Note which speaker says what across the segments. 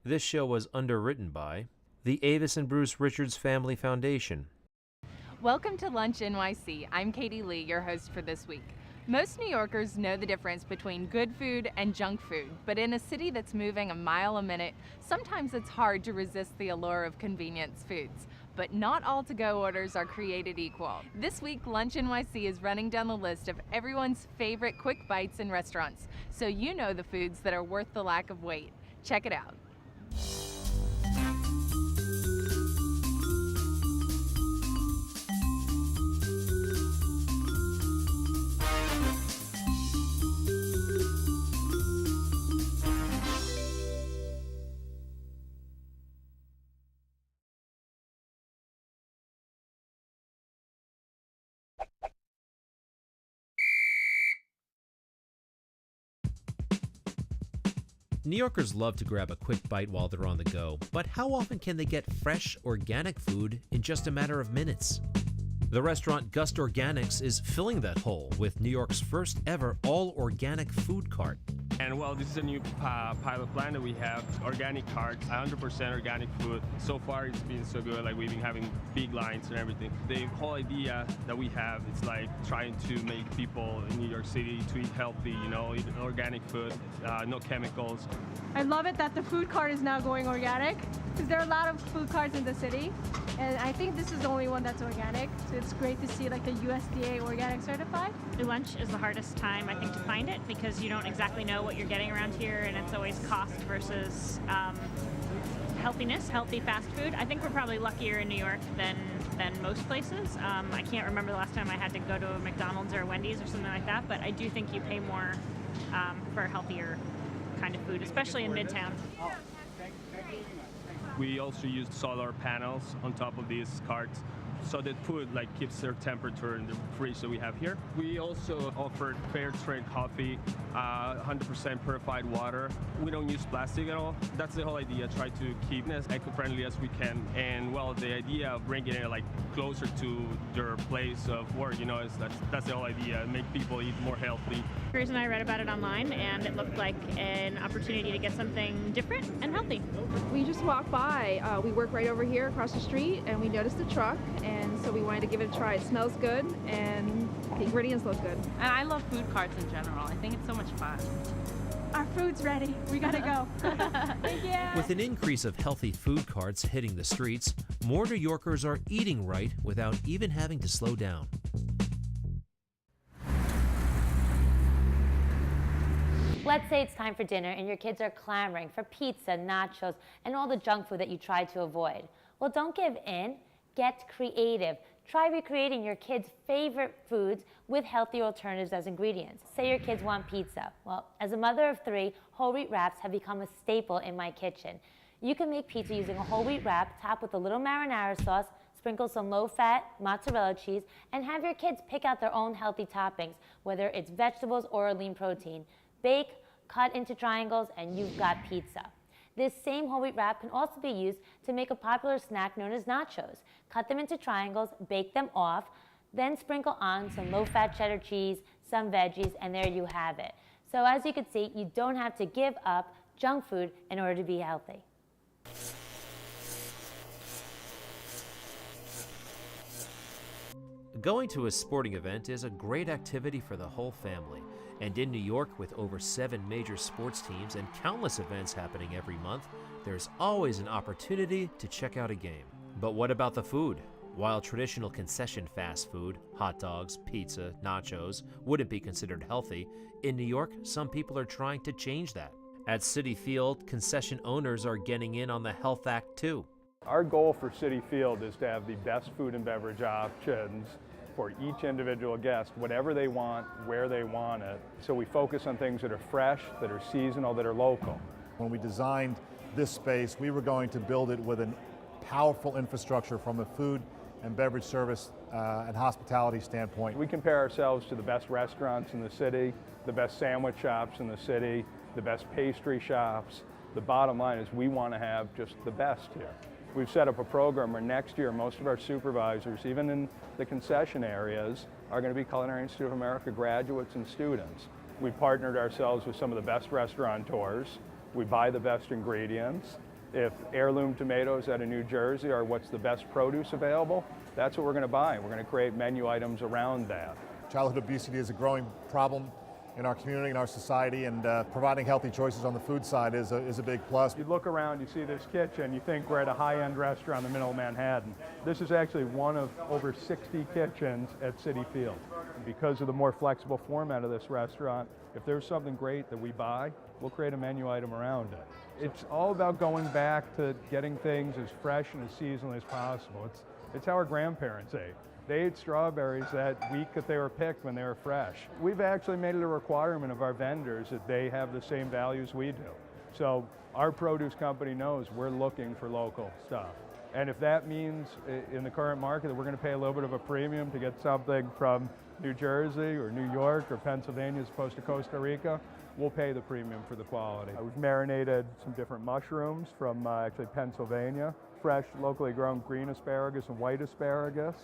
Speaker 1: This show was underwritten by the Avis and Bruce Richards Family Foundation.
Speaker 2: Welcome to LunchNYC. I'm Katie Lee, your host for this week. Most New Yorkers know the difference between good food and junk food, but in a city that's moving a mile a minute, sometimes it's hard to resist the allure of convenience foods. But not all to-go orders are created equal. This week, LunchNYC is running down the list of everyone's favorite quick bites in restaurants, so you know the foods that are worth the lack of wait. Check it out.
Speaker 1: New Yorkers love to grab a quick bite while they're on the go, but how often can they get fresh, organic food in just a matter of minutes? The restaurant Gust Organics is filling that hole with New York's first ever all-organic food cart.
Speaker 3: And well, this is a new pilot plan that we have. Organic carts, 100% organic food. So far it's been so good, like we've been having big lines and everything. The whole idea that we have is like trying to make people in New York City to eat healthy, you know, eat organic food, no chemicals.
Speaker 4: I love it that the food cart is now going organic, because there are a lot of food carts in the city, and I think this is the only one that's organic, so it's great to see like the USDA organic certified.
Speaker 5: Lunch is the hardest time, I think, to find it because you don't exactly know what you're getting around here, and it's always cost versus healthiness, healthy fast food. I think we're probably luckier in New York than most places. I can't remember the last time I had to go to a McDonald's or a Wendy's or something like that, but I do think you pay more for healthier kind of food, especially in Midtown.
Speaker 3: We also use solar panels on top of these carts, so that food like keeps their temperature in the fridge that we have here. We also offer fair trade coffee, 100% purified water. We don't use plastic at all. That's the whole idea, try to keep it as eco-friendly as we can. And well, the idea of bringing it like closer to their place of work, you know, is that's the whole idea, make people eat more healthy.
Speaker 5: Grace and I read about it online, and it looked like an opportunity to get something different and healthy.
Speaker 6: We just walked by. We work right over here across the street, and we noticed the truck, and so we wanted to give it a try. It smells good, and the ingredients look good.
Speaker 2: And I love food carts in general. I think it's so much fun.
Speaker 4: Our food's ready. We gotta go. Thank you.
Speaker 1: With an increase of healthy food carts hitting the streets, more New Yorkers are eating right without even having to slow down.
Speaker 7: Let's say it's time for dinner and your kids are clamoring for pizza, nachos, and all the junk food that you try to avoid. Well, don't give in. Get creative. Try recreating your kids' favorite foods with healthy alternatives as ingredients. Say your kids want pizza. Well, as a mother of 3, whole wheat wraps have become a staple in my kitchen. You can make pizza using a whole wheat wrap topped with a little marinara sauce, sprinkle some low-fat mozzarella cheese, and have your kids pick out their own healthy toppings, whether it's vegetables or a lean protein. Bake, cut into triangles, and you've got pizza. This same whole wheat wrap can also be used to make a popular snack known as nachos. Cut them into triangles, bake them off, then sprinkle on some low-fat cheddar cheese, some veggies, and there you have it. So as you can see, you don't have to give up junk food in order to be healthy.
Speaker 1: Going to a sporting event is a great activity for the whole family. And in New York, with over 7 major sports teams and countless events happening every month, there's always an opportunity to check out a game. But what about the food? While traditional concession fast food, hot dogs, pizza, nachos, wouldn't be considered healthy, in New York, some people are trying to change that. At Citi Field, concession owners are getting in on the Health Act too.
Speaker 8: Our goal for Citi Field is to have the best food and beverage options for each individual guest, whatever they want, where they want it. So we focus on things that are fresh, that are seasonal, that are local.
Speaker 9: When we designed this space, we were going to build it with a powerful infrastructure from a food and beverage service and hospitality standpoint.
Speaker 8: We compare ourselves to the best restaurants in the city, the best sandwich shops in the city, the best pastry shops. The bottom line is we want to have just the best here. We've set up a program where next year most of our supervisors, even in the concession areas, are going to be Culinary Institute of America graduates and students. We've partnered ourselves with some of the best restaurateurs. We buy the best ingredients, If heirloom tomatoes out of New Jersey are what's the best produce available, that's what we're going to buy. We're going to create menu items around that.
Speaker 9: Childhood obesity is a growing problem in our community, in our society, and providing healthy choices on the food side is a big plus.
Speaker 8: You look around, you see this kitchen, you think we're at a high-end restaurant in the middle of Manhattan. This is actually one of over 60 kitchens at Citi Field. And because of the more flexible format of this restaurant, if there's something great that we buy, we'll create a menu item around it. It's all about going back to getting things as fresh and as seasonal as possible. It's how our grandparents ate. They ate strawberries that week that they were picked when they were fresh. We've actually made it a requirement of our vendors that they have the same values we do. So our produce company knows we're looking for local stuff. And if that means in the current market that we're going to pay a little bit of a premium to get something from New Jersey or New York or Pennsylvania as opposed to Costa Rica, we'll pay the premium for the quality. We've marinated some different mushrooms from actually Pennsylvania, fresh locally grown green asparagus and white asparagus,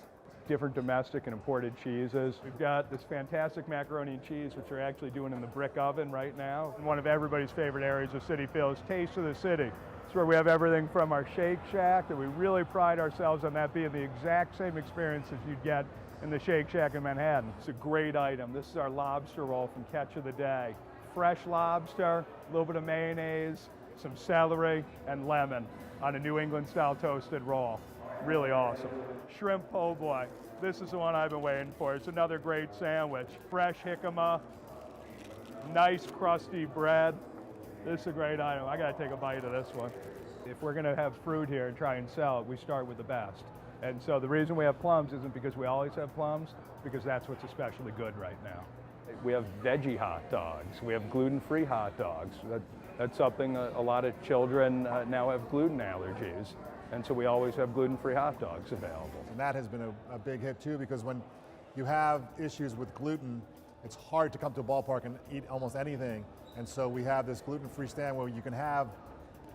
Speaker 8: different domestic and imported cheeses. We've got this fantastic macaroni and cheese, which we're actually doing in the brick oven right now. And one of everybody's favorite areas of Citi Field is Taste of the City. It's where we have everything from our Shake Shack, that we really pride ourselves on that being the exact same experience as you'd get in the Shake Shack in Manhattan. It's a great item. This is our lobster roll from Catch of the Day. Fresh lobster, a little bit of mayonnaise, some celery, and lemon on a New England style toasted roll. Really awesome. Shrimp po' boy. This is the one I've been waiting for. It's another great sandwich. Fresh jicama, nice crusty bread. This is a great item. I gotta take a bite of this one. If we're gonna have fruit here and try and sell it, we start with the best. And so the reason we have plums isn't because we always have plums, because that's what's especially good right now. We have veggie hot dogs. We have gluten-free hot dogs. That's something a lot of children now have gluten allergies. And so we always have gluten-free hot dogs available.
Speaker 9: And that has been a big hit too, because when you have issues with gluten, it's hard to come to a ballpark and eat almost anything. And so we have this gluten-free stand where you can have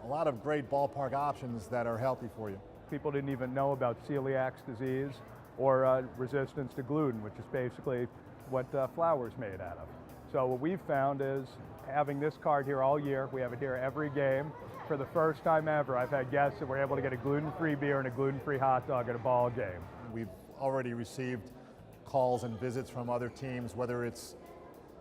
Speaker 9: a lot of great ballpark options that are healthy for you.
Speaker 8: People didn't even know about celiac disease or resistance to gluten, which is basically what flour is made out of. So what we've found is having this card here all year. We have it here every game. For the first time ever, I've had guests that were able to get a gluten-free beer and a gluten-free hot dog at a ball game.
Speaker 9: We've already received calls and visits from other teams, whether it's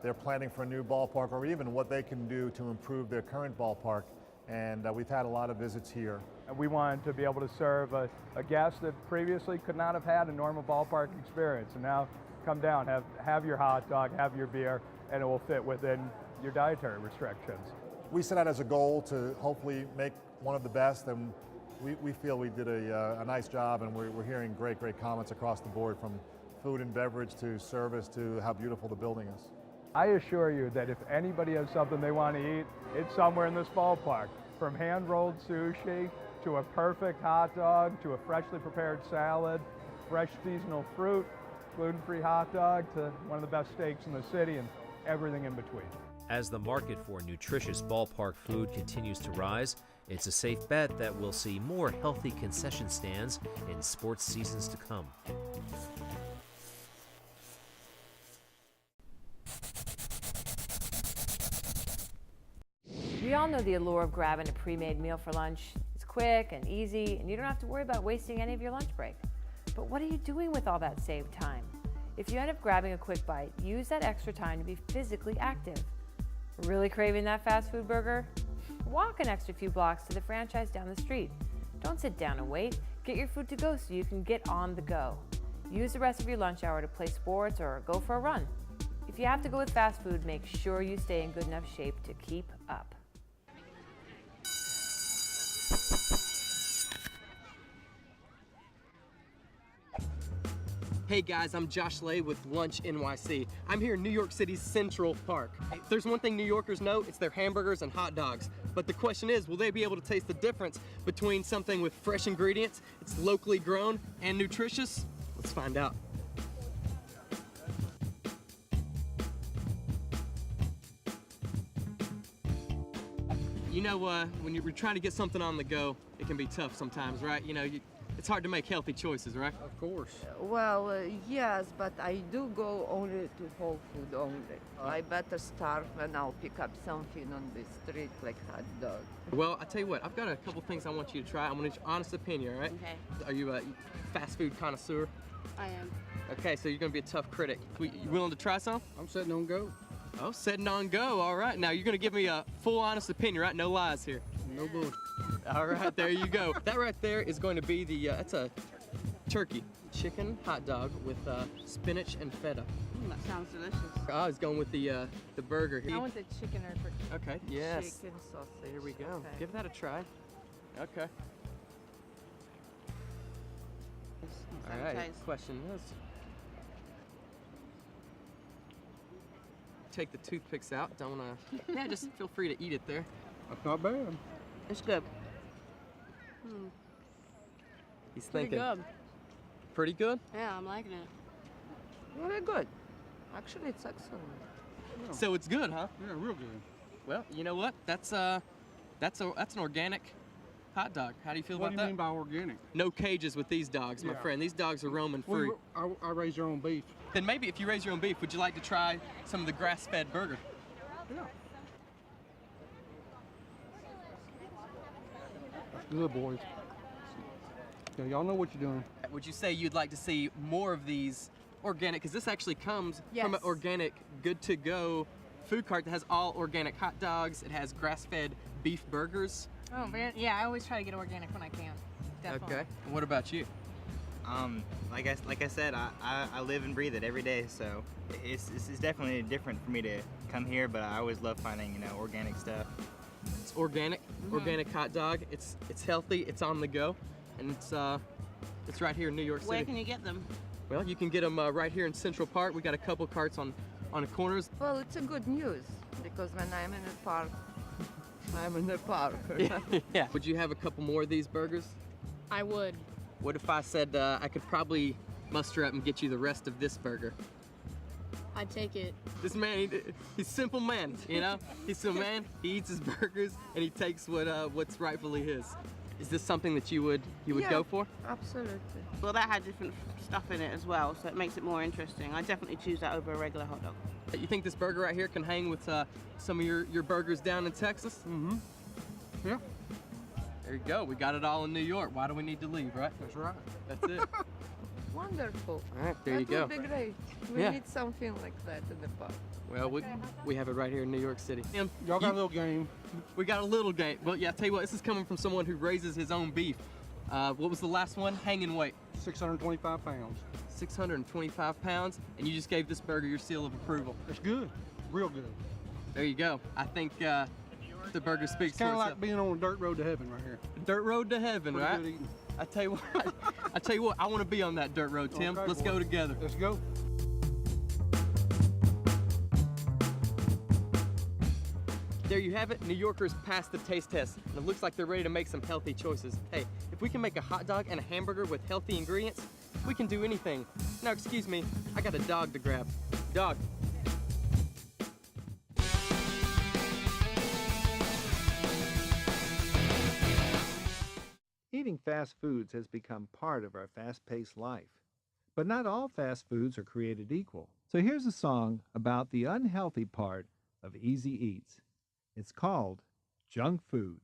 Speaker 9: they're planning for a new ballpark or even what they can do to improve their current ballpark. And we've had a lot of visits here.
Speaker 8: And we wanted to be able to serve a guest that previously could not have had a normal ballpark experience. And now come down, have your hot dog, have your beer, and it will fit within your dietary restrictions.
Speaker 9: We set out as a goal to hopefully make one of the best, and we feel we did a nice job, and we're hearing great comments across the board, from food and beverage to service to how beautiful the building is.
Speaker 8: I assure you that if anybody has something they want to eat, it's somewhere in this ballpark. From hand-rolled sushi to a perfect hot dog to a freshly prepared salad, fresh seasonal fruit, gluten-free hot dog to one of the best steaks in the city, and everything in between.
Speaker 1: As the market for nutritious ballpark food continues to rise, it's a safe bet that we'll see more healthy concession stands in sports seasons to come.
Speaker 10: We all know the allure of grabbing a pre-made meal for lunch. It's quick and easy, and you don't have to worry about wasting any of your lunch break. But what are you doing with all that saved time? If you end up grabbing a quick bite, use that extra time to be physically active. Really craving that fast food burger? Walk an extra few blocks to the franchise down the street. Don't sit down and wait. Get your food to go so you can get on the go. Use the rest of your lunch hour to play sports or go for a run. If you have to go with fast food, make sure you stay in good enough shape to keep up.
Speaker 11: Hey guys, I'm Josh Lay with LunchNYC. I'm here in New York City's Central Park. If there's one thing New Yorkers know, it's their hamburgers and hot dogs. But the question is, will they be able to taste the difference between something with fresh ingredients, it's locally grown, and nutritious? Let's find out. You know, when you're trying to get something on the go, it can be tough sometimes, right? You know, It's hard to make healthy choices, right?
Speaker 12: Of course.
Speaker 13: Well, yes, but I do go only to Whole Food only. I better starve and I'll pick up something on the street like hot dog.
Speaker 11: Well, I tell you what, I've got a couple things I want you to try. I want your honest opinion, all right?
Speaker 14: Okay.
Speaker 11: Are you a fast food connoisseur?
Speaker 14: I am.
Speaker 11: Okay, so you're gonna be a tough critic. You willing to try some?
Speaker 12: I'm setting on go.
Speaker 11: Oh, setting on go, all right. Now you're gonna give me a full honest opinion, right? No lies here.
Speaker 12: No bullshit.
Speaker 11: All right, there you go. That right there is going to be the, that's a turkey chicken hot dog with spinach and feta.
Speaker 14: That sounds delicious.
Speaker 11: Oh, it's going with the burger here.
Speaker 2: I want the chicken or turkey.
Speaker 11: Okay, yes.
Speaker 13: Chicken sausage.
Speaker 11: There we go.
Speaker 13: Okay.
Speaker 11: Give that a try. Okay. All right,
Speaker 14: taste?
Speaker 11: question is, take the toothpicks out. Don't yeah, just feel free to eat it there.
Speaker 12: That's not bad.
Speaker 14: It's good.
Speaker 11: He's
Speaker 14: Pretty
Speaker 11: thinking.
Speaker 14: good.
Speaker 11: Pretty good?
Speaker 14: Yeah, I'm liking it.
Speaker 13: Very good. Actually, it's excellent.
Speaker 12: Yeah.
Speaker 11: So it's good, huh?
Speaker 12: Yeah, real good.
Speaker 11: Well, you know what? That's an organic hot dog. How do you feel
Speaker 12: What
Speaker 11: about
Speaker 12: do
Speaker 11: that?
Speaker 12: you mean by organic?
Speaker 11: No cages with these dogs, my
Speaker 12: Yeah.
Speaker 11: friend. These dogs are roaming free.
Speaker 12: I raise your own beef.
Speaker 11: Then maybe if you raise your own beef, would you like to try some of the grass-fed burger?
Speaker 12: Yeah. That's good, boys. Yeah, y'all know what you're doing.
Speaker 11: Would you say you'd like to see more of these organic? Because this actually comes from an
Speaker 2: Yes.
Speaker 11: organic, good-to-go food cart that has all organic hot dogs. It has grass-fed beef burgers.
Speaker 2: Oh, man. Yeah, I always try to get organic when I can. Definitely.
Speaker 11: Okay. And what about you?
Speaker 15: Like I said, I live and breathe it every day, so it's definitely different for me to come here, but I always love finding, organic stuff.
Speaker 11: It's organic, organic hot dog. It's healthy, it's on the go, and it's right here in New York City.
Speaker 14: Where can you get them?
Speaker 11: Well, you can get them right here in Central Park. We got a couple carts on the corners.
Speaker 13: Well, it's a good news because when I'm in the park, I'm in the park.
Speaker 11: Yeah. Would you have a couple more of these burgers?
Speaker 2: I would.
Speaker 11: What if I said I could probably muster up and get you the rest of this burger?
Speaker 2: I'd take it.
Speaker 11: This man, he's a simple man, He's a simple man. He eats his burgers and he takes what's rightfully his. Is this something that you would go for?
Speaker 13: Absolutely.
Speaker 14: Well, that had different stuff in it as well, so it makes it more interesting. I definitely choose that over a regular hot dog.
Speaker 11: You think this burger right here can hang with some of your burgers down in Texas?
Speaker 12: Mm-hmm. Yeah.
Speaker 11: There you go. We got it all in New York. Why do we need to leave, right?
Speaker 12: That's right.
Speaker 11: That's it.
Speaker 13: Wonderful.
Speaker 11: All right, there you go.
Speaker 13: That would be great. We
Speaker 11: Yeah.
Speaker 13: need something like that in the park.
Speaker 11: Well, we have it right here in New York City.
Speaker 12: Y'all got a little game.
Speaker 11: We got a little game. Well, yeah, I'll tell you what, this is coming from someone who raises his own beef. What was the last one? Hanging weight.
Speaker 12: 625 pounds.
Speaker 11: 625 pounds, and you just gave this burger your seal of approval.
Speaker 12: It's good. Real good.
Speaker 11: There you go. I think the burger speaks
Speaker 12: It's
Speaker 11: for
Speaker 12: kind of
Speaker 11: itself.
Speaker 12: like being on a dirt road to heaven right here.
Speaker 11: Dirt road to heaven,
Speaker 12: Pretty
Speaker 11: right?
Speaker 12: good eating.
Speaker 11: I tell you what, I want to be on that dirt road, Tim.
Speaker 12: Okay,
Speaker 11: Let's
Speaker 12: boy.
Speaker 11: go together.
Speaker 12: Let's go.
Speaker 11: There you have it. New Yorkers passed the taste test, and it looks like they're ready to make some healthy choices. Hey, if we can make a hot dog and a hamburger with healthy ingredients, we can do anything. Now, excuse me, I got a dog to grab. Dog.
Speaker 16: Eating fast foods has become part of our fast-paced life. But not all fast foods are created equal. So here's a song about the unhealthy part of easy eats. It's called Junk Food.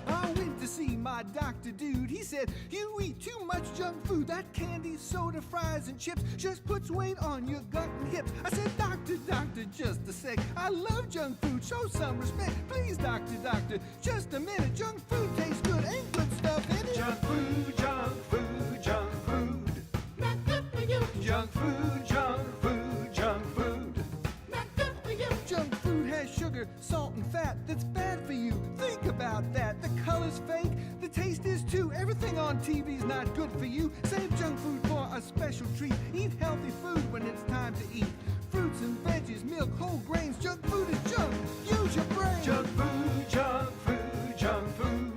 Speaker 17: I went to see my doctor, dude. He said, you eat too much junk food. That candy, soda, fries, and chips just puts weight on your gut and hips. I said, doctor, just a sec. I love junk food. Show some respect. Please, doctor, just a minute. Junk food tastes good. Ain't good stuff in it. Junk food, junk food, junk food. Not good for you. Junk food, junk food, junk food. Not good for you. Junk food has sugar, salt, and fat that's bad for you. Think about that. The color's fake, the taste is too. Everything on TV's not good for you. Save junk food for a special treat. Eat healthy food when it's time to eat. Fruits and veggies, milk, whole grains. Junk food is junk. Use your brain. Junk food, junk food, junk food.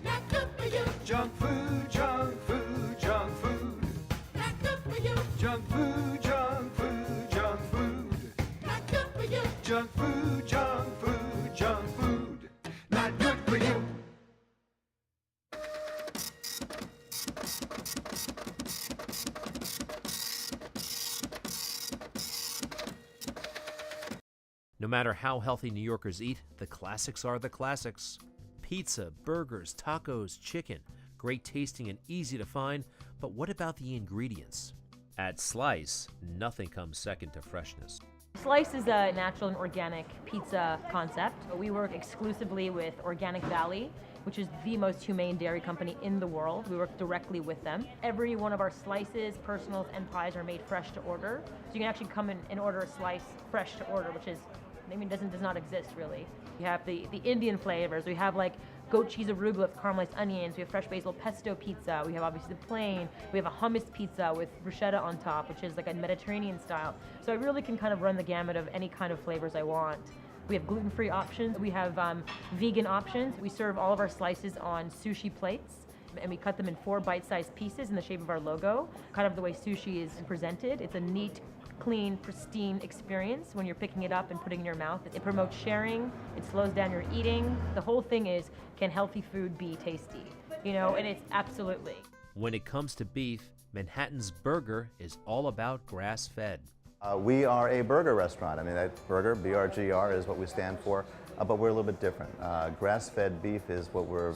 Speaker 17: Not good for you. Junk food, junk food, junk food. Not good for you. Junk food, junk food, junk food. Junk food, junk food, junk food. Not good for you.
Speaker 1: No matter how healthy New Yorkers eat, the classics are the classics. Pizza, burgers, tacos, chicken. Great tasting and easy to find, but what about the ingredients? At Slice, nothing comes second to freshness.
Speaker 18: Slice is a natural and organic pizza concept. We work exclusively with Organic Valley, which is the most humane dairy company in the world. We work directly with them. Every one of our slices, personals, and pies are made fresh to order. So you can actually come in and order a slice fresh to order, which is, does not exist really. We have the Indian flavors. We have like goat cheese arugula with caramelized onions. We have fresh basil pesto pizza. We have obviously the plain. We have a hummus pizza with bruschetta on top, which is like a Mediterranean style. So I really can kind of run the gamut of any kind of flavors I want. We have gluten-free options. We have vegan options. We serve all of our slices on sushi plates, and we cut them in 4 bite-sized pieces in the shape of our logo, kind of the way sushi is presented. It's a neat, clean, pristine experience when you're picking it up and putting it in your mouth. It promotes sharing, it slows down your eating. The whole thing is, can healthy food be tasty? And it's absolutely.
Speaker 1: When it comes to beef, Manhattan's Burger is all about grass-fed.
Speaker 19: We are a burger restaurant. That burger, BRGR, is what we stand for, but we're a little bit different. Grass-fed beef is what we're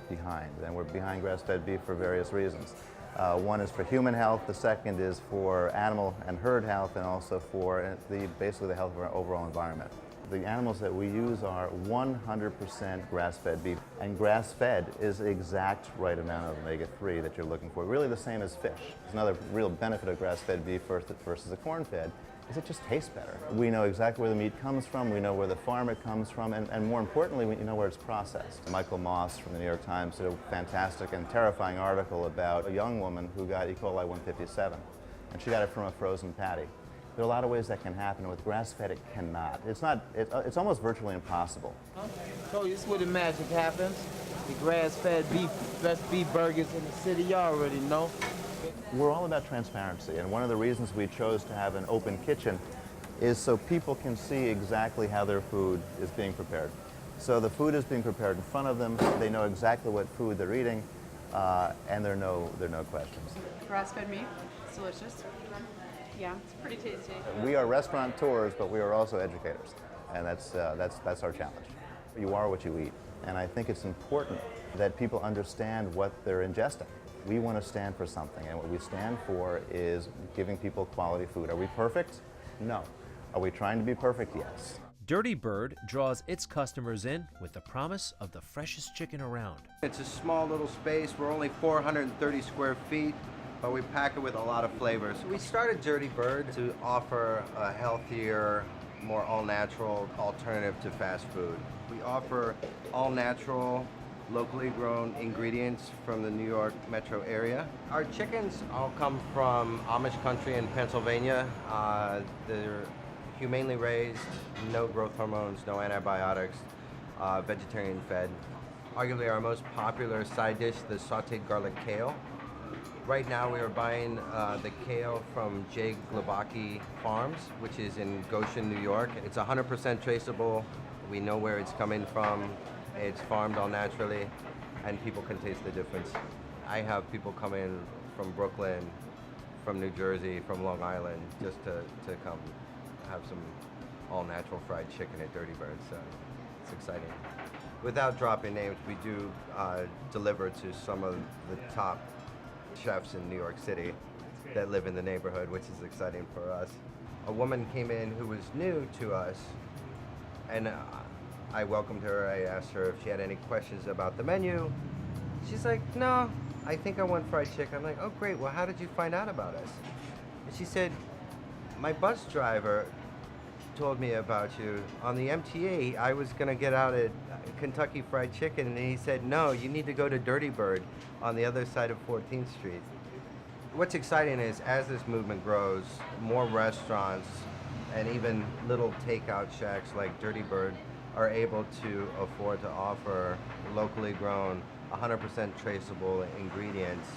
Speaker 19: behind, and we're behind grass-fed beef for various reasons. One is for human health, the second is for animal and herd health, and also for basically the health of our overall environment. The animals that we use are 100% grass-fed beef, and grass-fed is the exact right amount of omega-3 that you're looking for. Really the same as fish. There's another real benefit of grass-fed beef versus a corn-fed is it just tastes better. We know exactly where the meat comes from, we know where the farm it comes from, and more importantly, we know where it's processed. Michael Moss from the New York Times did a fantastic and terrifying article about a young woman who got E. coli 157, and she got it from a frozen patty. There are a lot of ways that can happen. With grass-fed, it cannot. It's almost virtually impossible.
Speaker 20: So this is where the magic happens. The grass-fed beef, best beef burgers in the city, y'all already know.
Speaker 19: We're all about transparency, and one of the reasons we chose to have an open kitchen is so people can see exactly how their food is being prepared. So the food is being prepared in front of them, they know exactly what food they're eating, and there are no questions.
Speaker 21: Grass-fed meat, it's delicious. Yeah, it's pretty tasty.
Speaker 19: We are restaurateurs, but we are also educators, and that's our challenge. You are what you eat, and I think it's important that people understand what they're ingesting. We want to stand for something, and what we stand for is giving people quality food. Are we perfect? No. Are we trying to be perfect? Yes.
Speaker 1: Dirty Bird draws its customers in with the promise of the freshest chicken around.
Speaker 22: It's a small little space. We're only 430 square feet, but we pack it with a lot of flavors. We started Dirty Bird to offer a healthier, more all-natural alternative to fast food. We offer all-natural, locally grown ingredients from the New York metro area. Our chickens all come from Amish country in Pennsylvania. They're humanely raised, no growth hormones, no antibiotics, vegetarian fed. Arguably our most popular side dish, the sauteed garlic kale. Right now we are buying the kale from J. Glabaki Farms, which is in Goshen, New York. It's 100% traceable. We know where it's coming from. It's farmed all naturally, and people can taste the difference. I have people come in from Brooklyn, from New Jersey, from Long Island, just to come have some all-natural fried chicken at Dirty Bird, so it's exciting. Without dropping names, we do deliver to some of the top chefs in New York City that live in the neighborhood, which is exciting for us. A woman came in who was new to us, and I welcomed her. I asked her if she had any questions about the menu. She's like, no, I think I want fried chicken. I'm like, oh great, well how did you find out about us? And she said, my bus driver told me about you. On the MTA, I was gonna get out at Kentucky Fried Chicken, and he said, no, you need to go to Dirty Bird on the other side of 14th Street. What's exciting is as this movement grows, more restaurants and even little takeout shacks like Dirty Bird are able to afford to offer locally grown, 100% traceable ingredients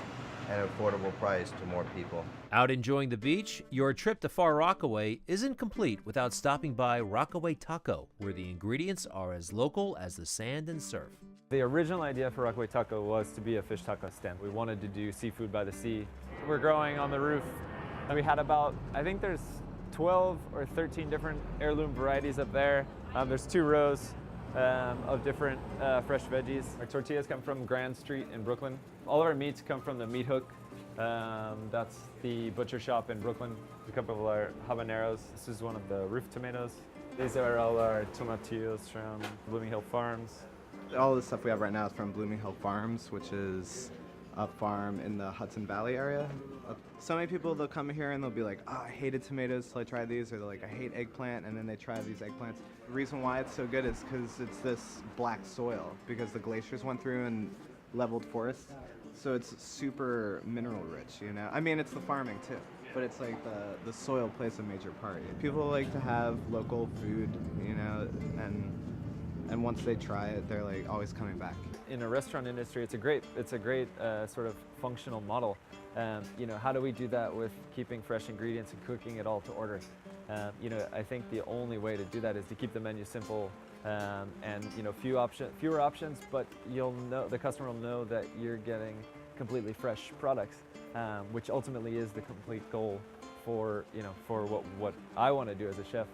Speaker 22: at an affordable price to more people.
Speaker 1: Out enjoying the beach, your trip to Far Rockaway isn't complete without stopping by Rockaway Taco, where the ingredients are as local as the sand and surf.
Speaker 3: The original idea for Rockaway Taco was to be a fish taco stand. We wanted to do seafood by the sea. We're growing on the roof, and we had about, I think there's 12 or 13 different heirloom varieties up there. There's 2 rows of different fresh veggies. Our tortillas come from Grand Street in Brooklyn. All of our meats come from the Meat Hook. That's the butcher shop in Brooklyn. A couple of our habaneros. This is one of the roof tomatoes. These are all our tomatillos from Blooming Hill Farms.
Speaker 5: All the stuff we have right now is from Blooming Hill Farms, which is a farm in the Hudson Valley area. So many people, they'll come here and they'll be like, oh, I hated tomatoes till I tried these, or they're like, I hate eggplant, and then they try these eggplants. The reason why it's so good is because it's this black soil, because the glaciers went through and leveled forests. So it's super mineral rich, you know? I mean, it's the farming too, but it's like the soil plays a major part. People like to have local food, you know, and once they try it, they're like always coming back.
Speaker 3: In a restaurant industry, it's a great sort of functional model. You know, how do we do that with keeping fresh ingredients and cooking it all to order? You know, I think the only way to do that is to keep the menu simple and you know, fewer options, but the customer will know that you're getting completely fresh products, which ultimately is the complete goal for what I want to do as a chef.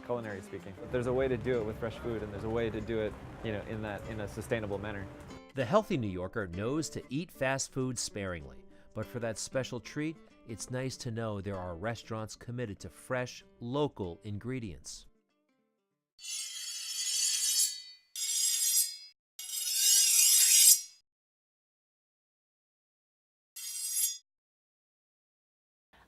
Speaker 3: Culinary speaking. There's a way to do it with fresh food, and there's a way to do it, you know, in a sustainable manner.
Speaker 1: The healthy New Yorker knows to eat fast food sparingly, but for that special treat, it's nice to know there are restaurants committed to fresh, local ingredients.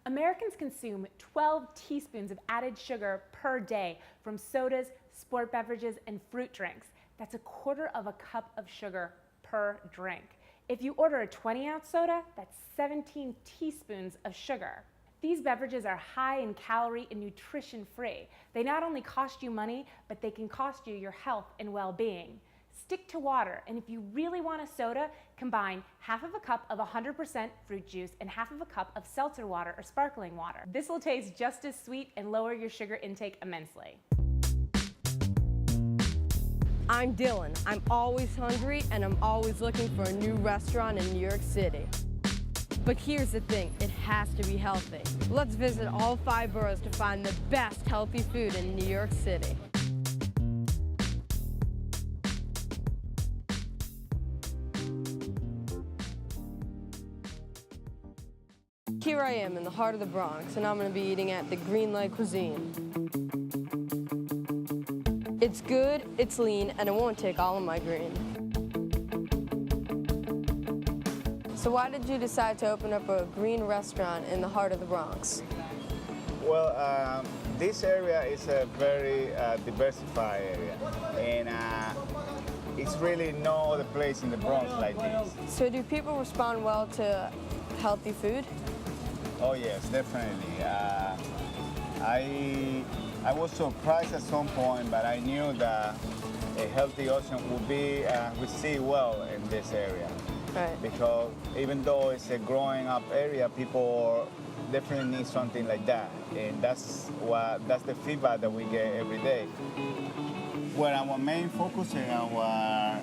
Speaker 23: Americans consume 12 teaspoons of added sugar per day from sodas, sport beverages, and fruit drinks. That's a quarter of a cup of sugar per drink. If you order a 20-ounce soda, that's 17 teaspoons of sugar. These beverages are high in calorie and nutrition-free. They not only cost you money, but they can cost you your health and well-being. Stick to water, and if you really want a soda, combine half of a cup of 100% fruit juice and half of a cup of seltzer water or sparkling water. This will taste just as sweet and lower your sugar intake immensely.
Speaker 24: I'm Dylan. I'm always hungry, and I'm always looking for a new restaurant in New York City. But here's the thing, it has to be healthy. Let's visit all 5 boroughs to find the best healthy food in New York City. Here I am in the heart of the Bronx, and I'm going to be eating at the Green Light Cuisine. It's good, it's lean, and it won't take all of my green. So why did you decide to open up a green restaurant in the heart of the Bronx?
Speaker 25: Well, this area is a very diversified area, and it's really no other place in the Bronx like this.
Speaker 24: So do people respond well to healthy food?
Speaker 25: Oh yes, definitely. I was surprised at some point, but I knew that a healthy option would be received well in this area.
Speaker 24: Right.
Speaker 25: Because even though it's a growing up area, people definitely need something like that, and that's the feedback that we get every day. Well, our main focus in our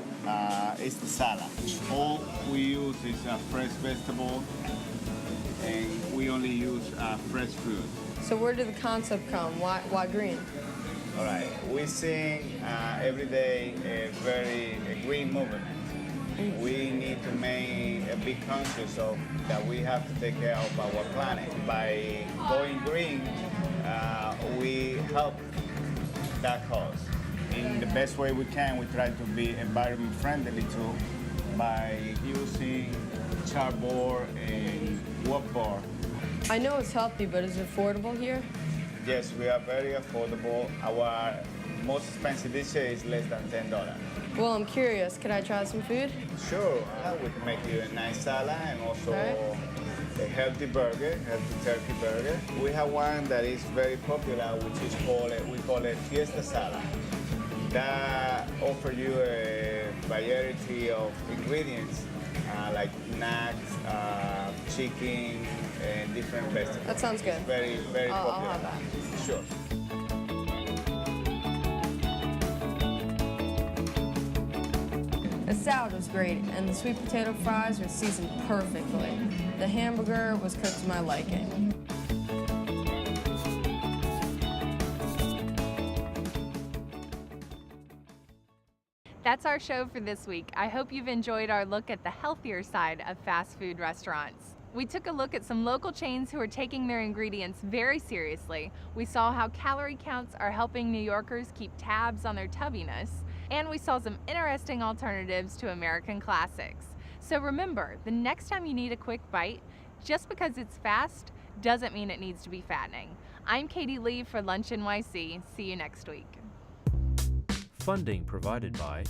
Speaker 25: is the salad. All we use is fresh vegetable, and we only use fresh fruit.
Speaker 24: So where did the concept come? Why green?
Speaker 25: All right, we see every day a green movement. We need to make a big conscious of that we have to take care of our planet. By going green, we help that cause. In the best way we can, we try to be environment friendly too by using chardboard and wood board.
Speaker 24: I know it's healthy, but is it affordable here?
Speaker 25: Yes, we are very affordable. Our most expensive dish is less than $10.
Speaker 24: Well, I'm curious. Can I try some food?
Speaker 25: Sure. We can make you a nice salad and also a healthy burger, healthy turkey burger. We have one that is very popular, which is we call it Fiesta Salad. That offers you a variety of ingredients like nuts, chicken, and different vegetables.
Speaker 24: That sounds good.
Speaker 25: It's very, very popular.
Speaker 24: I'll have that.
Speaker 25: Sure.
Speaker 24: The salad was great, and the sweet potato fries were seasoned perfectly. The hamburger was cooked to my liking.
Speaker 2: That's our show for this week. I hope you've enjoyed our look at the healthier side of fast food restaurants. We took a look at some local chains who are taking their ingredients very seriously. We saw how calorie counts are helping New Yorkers keep tabs on their tubbiness. And we saw some interesting alternatives to American classics. So remember, the next time you need a quick bite, just because it's fast doesn't mean it needs to be fattening. I'm Katie Lee for LunchNYC. See you next week.
Speaker 1: Funding provided by